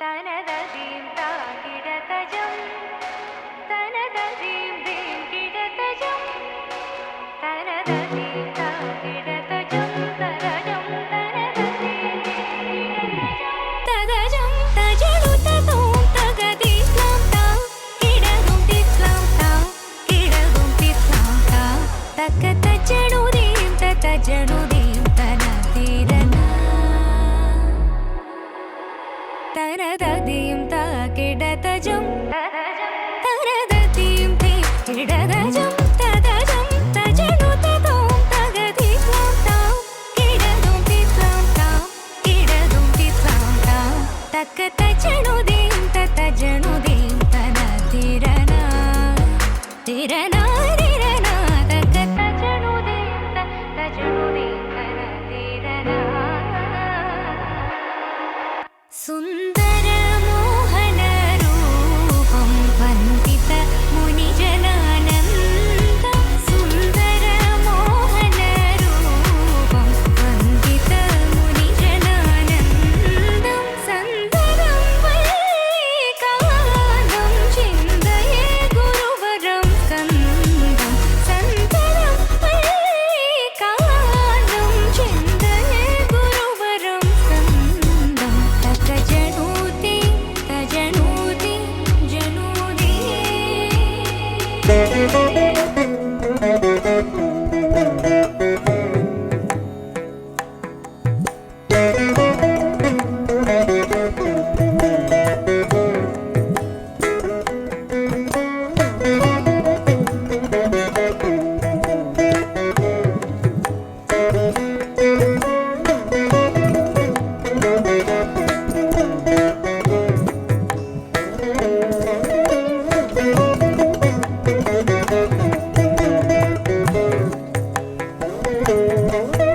തനതീം താകിടതജം തനതീം ദീം കിടതജം തനതീം താകിടതജം തരജം തനതീം കിടതജം തജലു തതോം തഗദീസ്ലാം താ കിടഗും തിസ്ലാം താ കിടഗും തിസ്ലാം താ തക തജണു ദീം തജണു ദീം തനതീരന തനതീം താകിടതജം തനതീം ദീം കിടതജം തതജം തജനു തതോം തഗദീസ്ലാം താ കിടഗും തിസ്ലാം താ കിടഗും തിസ്ലാം താ തക തജണു ദീം തജണു ദീം തനതീരന തിരന തിരന തക തജണു ദീം തജണു ദീം തനതീരന സുന്ദര മോഹന രൂപം വന്ദിത മുനിജനാനന്ദം സുന്ദര മോഹന രൂപം വന്ദിത മുനിജനാനന്ദം സന്ദരം വൈകാനം ചിന്തയേ ഗുരുവരം സ്കന്ദം സന്ദരം വൈകാനം ചിന്തയേ ഗുരുവരം സ്കന്ദം തജനൂതി തജനൂതി ജനൂതി Thank you.